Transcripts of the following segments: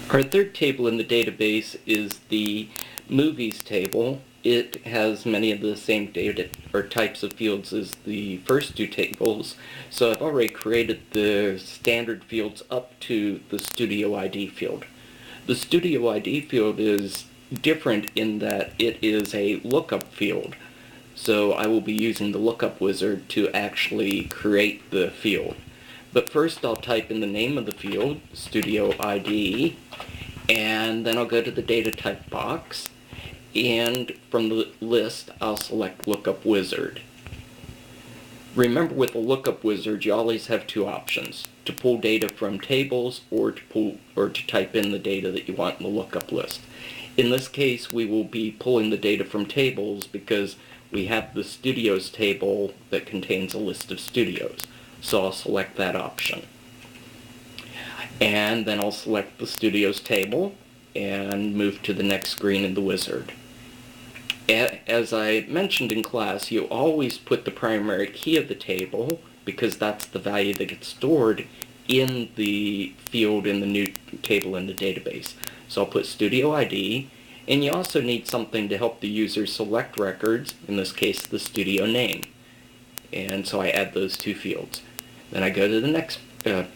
Our third table in the database is the movies table. It has many of the same data or types of fields as the first two tables, so I've already created the standard fields up to the Studio ID field. The Studio ID field is different in that it is a lookup field, so I will be using the lookup wizard to actually create the field. But first I'll type in the name of the field, Studio ID, and then I'll go to the data type box, and from the list I'll select lookup wizard. Remember, with the lookup wizard you always have two options: to pull data from tables or to type in the data that you want in the lookup list. In this case we will be pulling the data from tables because we have the studios table that contains a list of studios. So I'll select that option. And then I'll select the studios table and move to the next screen in the wizard. As I mentioned in class, you always put the primary key of the table because that's the value that gets stored in the field in the new table in the database. So I'll put Studio ID, and you also need something to help the user select records, in this case the studio name. And so I add those two fields. Then I go to the next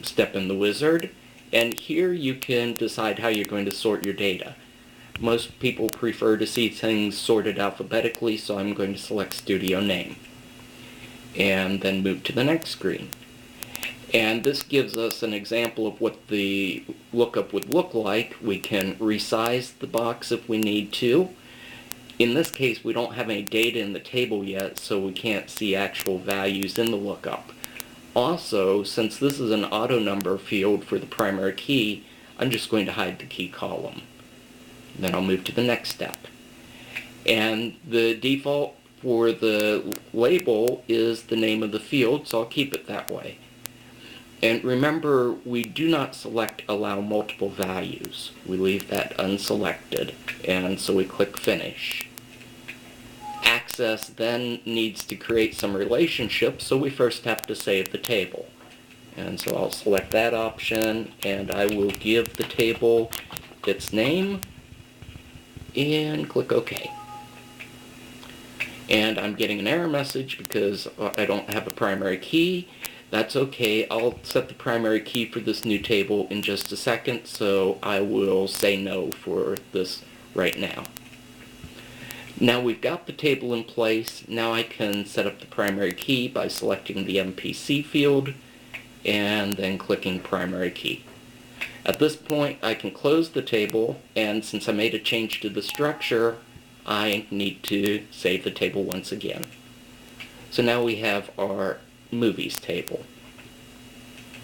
step in the wizard, and here you can decide how you're going to sort your data. Most people prefer to see things sorted alphabetically, so I'm going to select studio name. And then move to the next screen. And this gives us an example of what the lookup would look like. We can resize the box if we need to. In this case, we don't have any data in the table yet, so we can't see actual values in the lookup. Also, since this is an auto number field for the primary key, I'm just going to hide the key column. Then I'll move to the next step. And the default for the label is the name of the field, so I'll keep it that way. And remember, we do not select allow multiple values. We leave that unselected, and so we click Finish. Access then needs to create some relationships, so we first have to save the table. And so I'll select that option, and I will give the table its name, and click OK. And I'm getting an error message because I don't have a primary key. That's okay. I'll set the primary key for this new table in just a second, so I will say no for this right now. Now we've got the table in place. Now I can set up the primary key by selecting the MPC field and then clicking primary key. At this point I can close the table, and since I made a change to the structure, I need to save the table once again. So now we have our movies table.